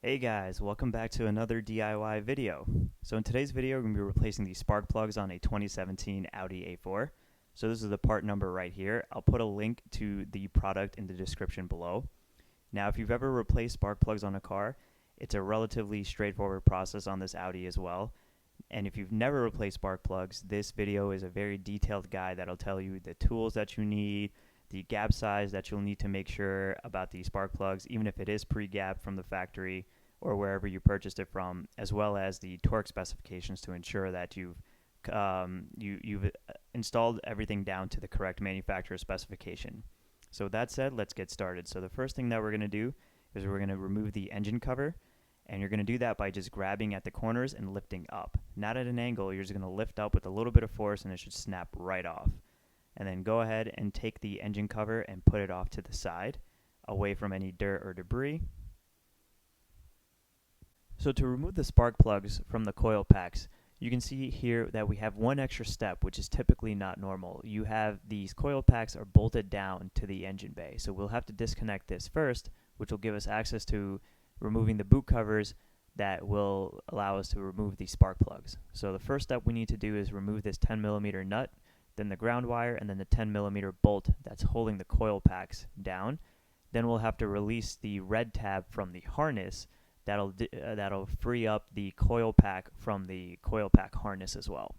Hey guys, welcome back to another DIY video. So in today's video, we're going to be replacing the spark plugs on a 2017 Audi A4. So this is the part number right here. I'll put a link to the product in the description below. Now, if you've ever replaced spark plugs on a car, it's a relatively straightforward process on this Audi as well. And if you've never replaced spark plugs, this video is a very detailed guide that'll tell you the tools that you need, the gap size that you'll need to make sure about the spark plugs, even if it is pre-gapped from the factory or wherever you purchased it from, as well as the torque specifications to ensure that you've installed everything down to the correct manufacturer specification. So with that said, let's get started. So the first thing that we're going to do is we're going to remove the engine cover, and you're going to do that by just grabbing at the corners and lifting up. Not at an angle, you're just going to lift up with a little bit of force and it should snap right off. And then go ahead and take the engine cover and put it off to the side, away from any dirt or debris. So to remove the spark plugs from the coil packs, you can see here that we have one extra step, which is typically not normal. You have these coil packs are bolted down to the engine bay. So we'll have to disconnect this first, which will give us access to removing the boot covers that will allow us to remove these spark plugs. So the first step we need to do is remove this 10mm nut, then the ground wire, and then the 10mm bolt that's holding the coil packs down. Then we'll have to release the red tab from the harness. That'll free up the coil pack from the coil pack harness as well.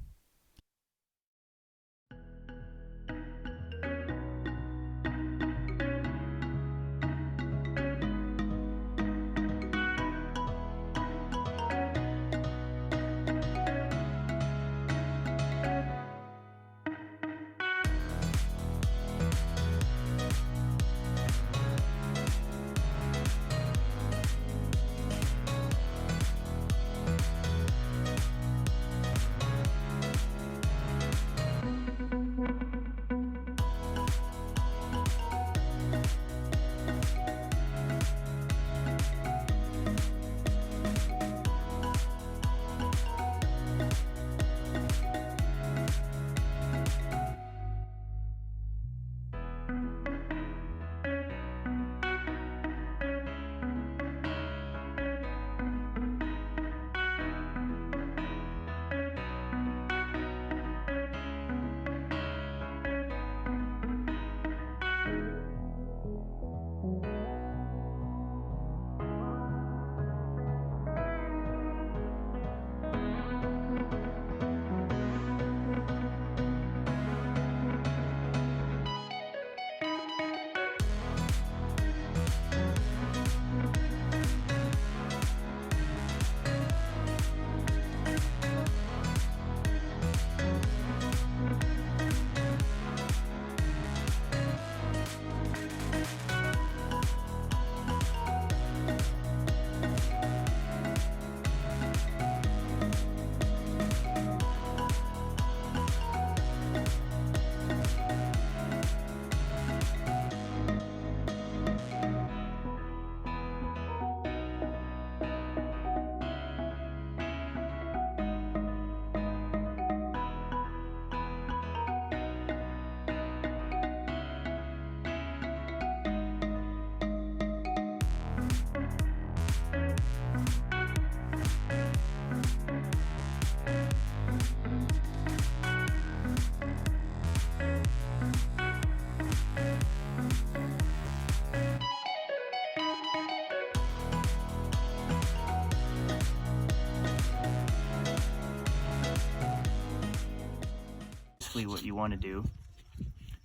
What you want to do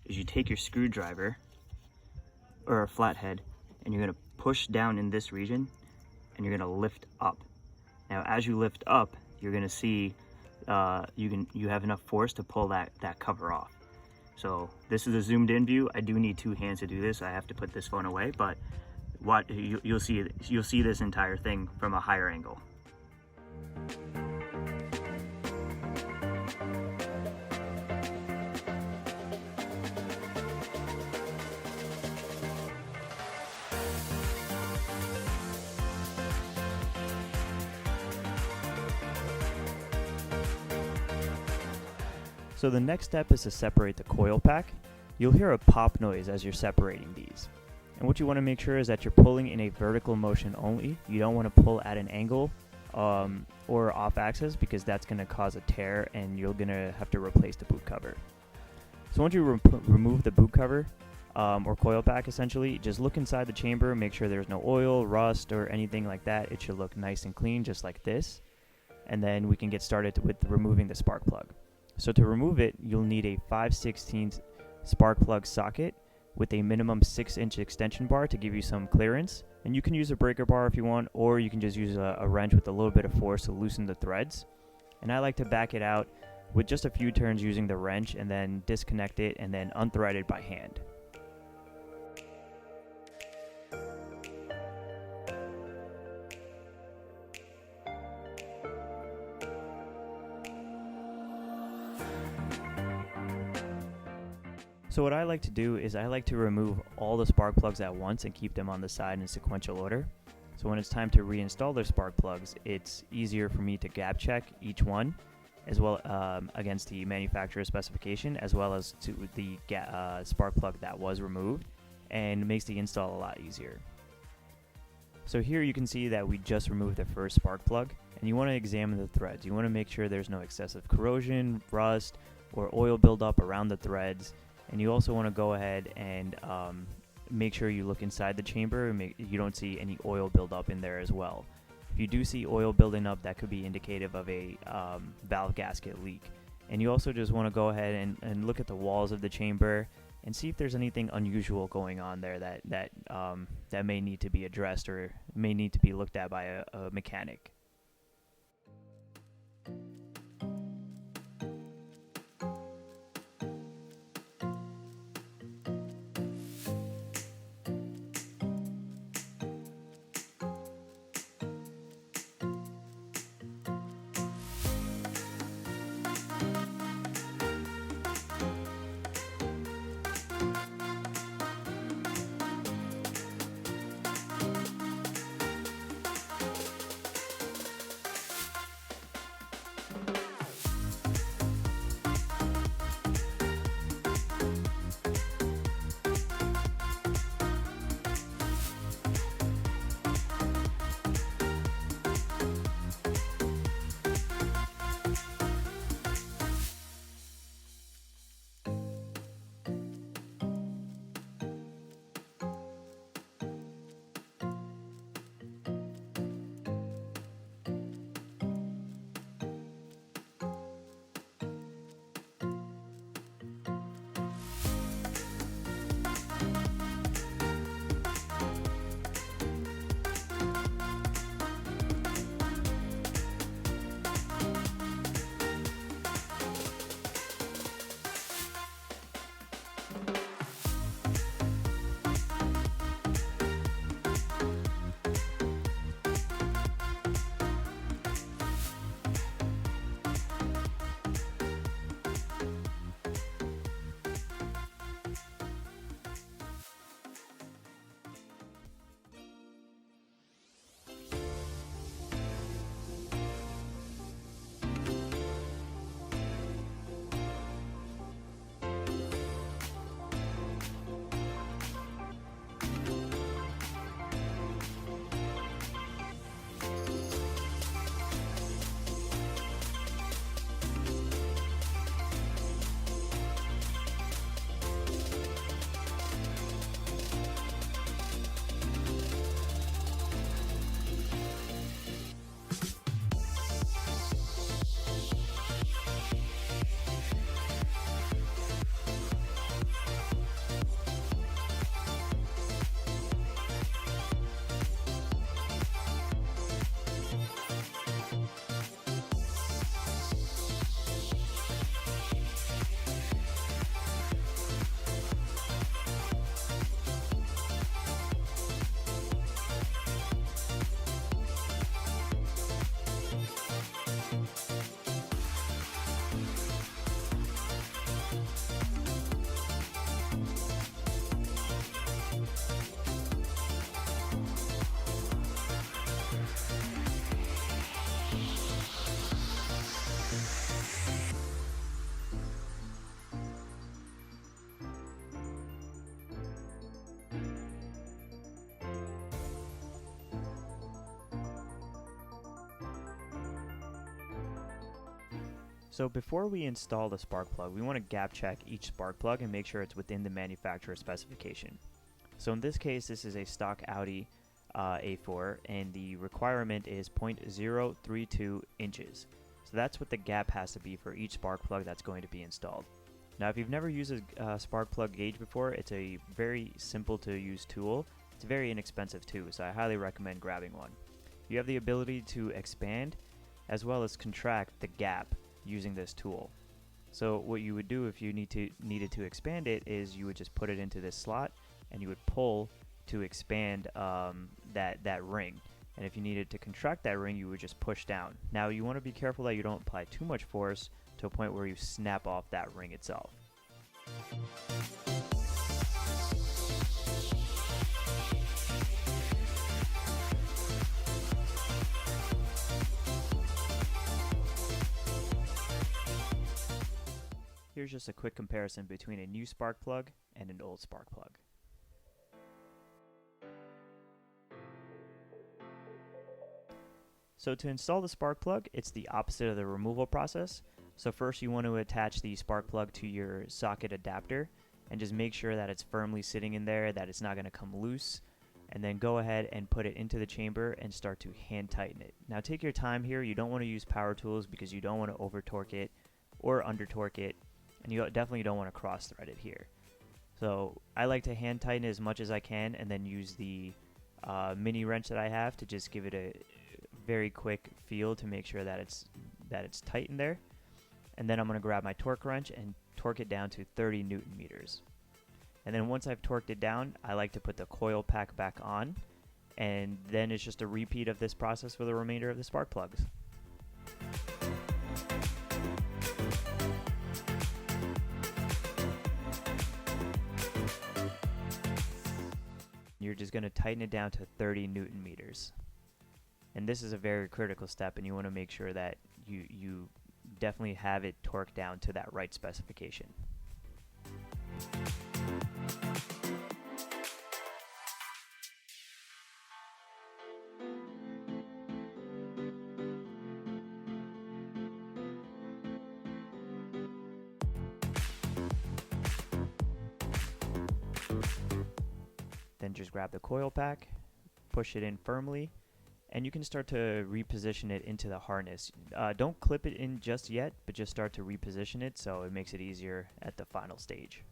is you take your screwdriver or a flathead and you're going to push down in this region and you're going to lift up. Now as you lift up, you're going to see you have enough force to pull that cover off. So this is a zoomed in view. I do need two hands to do this. I have to put this phone away, but you'll see this entire thing from a higher angle. So the next step is to separate the coil pack. You'll hear a pop noise as you're separating these. And what you want to make sure is that you're pulling in a vertical motion only. You don't want to pull at an angle or off axis, because that's going to cause a tear and you're going to have to replace the boot cover. So once you remove the boot cover or coil pack, essentially, just look inside the chamber, make sure there's no oil, rust, or anything like that. It should look nice and clean, just like this. And then we can get started with removing the spark plug. So to remove it, you'll need a 5/16 spark plug socket with a minimum 6-inch extension bar to give you some clearance. And you can use a breaker bar if you want, or you can just use a wrench with a little bit of force to loosen the threads. And I like to back it out with just a few turns using the wrench, and then disconnect it and then unthread it by hand. So what I like to do is I like to remove all the spark plugs at once and keep them on the side in sequential order. So when it's time to reinstall the spark plugs, it's easier for me to gap check each one, as well against the manufacturer specification, as well as to the spark plug that was removed, and makes the install a lot easier. So here you can see that we just removed the first spark plug, and you want to examine the threads. You want to make sure there's no excessive corrosion, rust, or oil buildup around the threads. And you also want to go ahead and make sure you look inside the chamber and you don't see any oil buildup in there as well. If you do see oil building up, that could be indicative of a valve gasket leak. And you also just want to go ahead and look at the walls of the chamber and see if there's anything unusual going on there that may need to be addressed or may need to be looked at by a mechanic. So before we install the spark plug, we want to gap check each spark plug and make sure it's within the manufacturer specification. So in this case, this is a stock Audi A4, and the requirement is 0.032 inches. So that's what the gap has to be for each spark plug that's going to be installed. Now, if you've never used a spark plug gauge before, it's a very simple to use tool. It's very inexpensive too, so I highly recommend grabbing one. You have the ability to expand as well as contract the gap using this tool. So what you would do if you needed to expand it is you would just put it into this slot and you would pull to expand that ring. And if you needed to contract that ring, you would just push down. Now you want to be careful that you don't apply too much force to a point where you snap off that ring itself. Here's just a quick comparison between a new spark plug and an old spark plug. So to install the spark plug, it's the opposite of the removal process. So first you want to attach the spark plug to your socket adapter and just make sure that it's firmly sitting in there, that it's not going to come loose, and then go ahead and put it into the chamber and start to hand tighten it. Now take your time here. You don't want to use power tools because you don't want to over torque it or under torque it, and you definitely don't want to cross thread it here. So I like to hand tighten it as much as I can and then use the mini wrench that I have to just give it a very quick feel to make sure that it's tight in there. And then I'm going to grab my torque wrench and torque it down to 30 Newton meters. And then once I've torqued it down, I like to put the coil pack back on, and then it's just a repeat of this process for the remainder of the spark plugs. You're just going to tighten it down to 30 Newton meters. And this is a very critical step, and you want to make sure that you definitely have it torqued down to that right specification. Then just grab the coil pack, push it in firmly, and you can start to reposition it into the harness. Don't clip it in just yet, but just start to reposition it so it makes it easier at the final stage.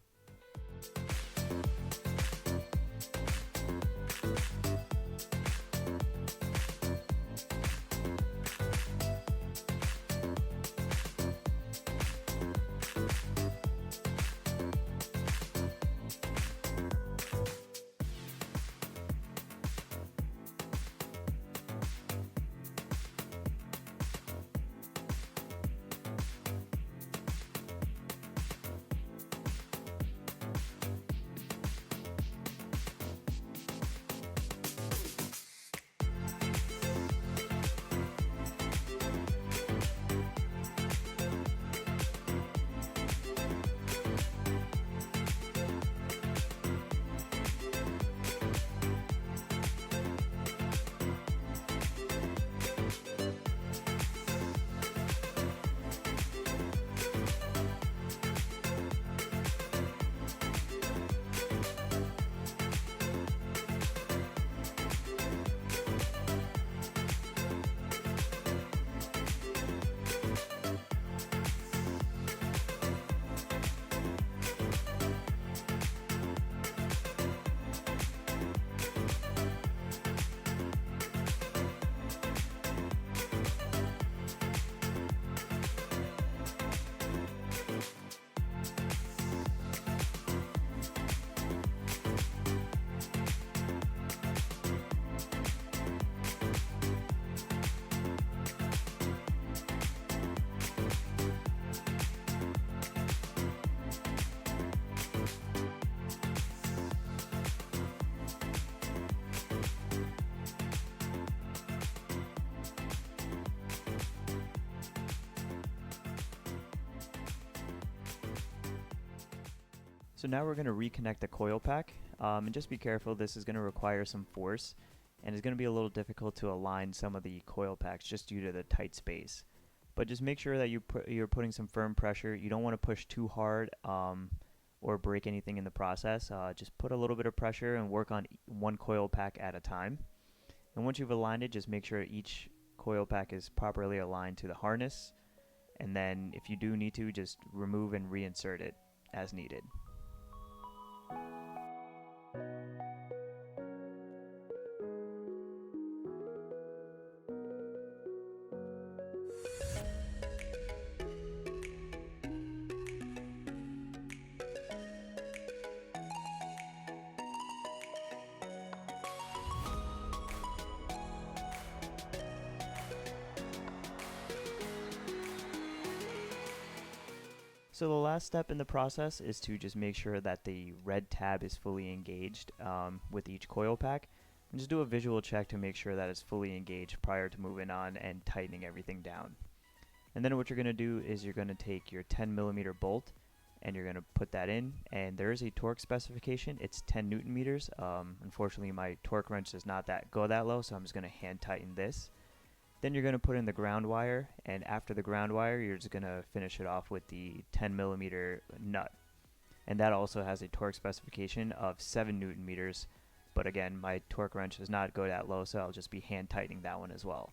So now we're going to reconnect the coil pack, and just be careful, this is going to require some force, and it's going to be a little difficult to align some of the coil packs just due to the tight space. but just make sure that you're putting some firm pressure. You don't want to push too hard or break anything in the process. Just put a little bit of pressure and work on one coil pack at a time. And once you've aligned it, just make sure each coil pack is properly aligned to the harness. And then if you do need to, just remove and reinsert it as needed. So the last step in the process is to just make sure that the red tab is fully engaged with each coil pack. And just do a visual check to make sure that it's fully engaged prior to moving on and tightening everything down. And then what you're going to do is you're going to take your 10mm bolt and you're going to put that in, and there is a torque specification. It's 10 Newton meters. Unfortunately, my torque wrench does not go that low, so I'm just going to hand tighten this. Then you're going to put in the ground wire, and after the ground wire, you're just going to finish it off with the 10mm nut. And that also has a torque specification of 7 Newton meters, but again, my torque wrench does not go that low, so I'll just be hand tightening that one as well.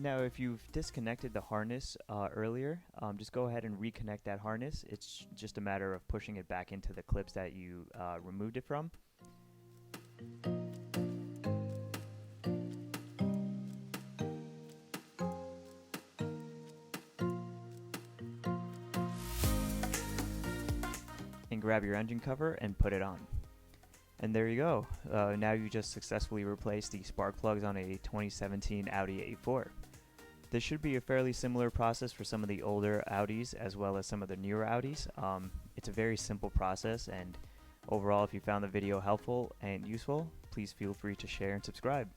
Now, if you've disconnected the harness earlier, just go ahead and reconnect that harness. It's just a matter of pushing it back into the clips that you removed it from. And grab your engine cover and put it on. And there you go. Now you just successfully replaced the spark plugs on a 2017 Audi A4. This should be a fairly similar process for some of the older Audis as well as some of the newer Audis. It's a very simple process, and overall, if you found the video helpful and useful, please feel free to share and subscribe.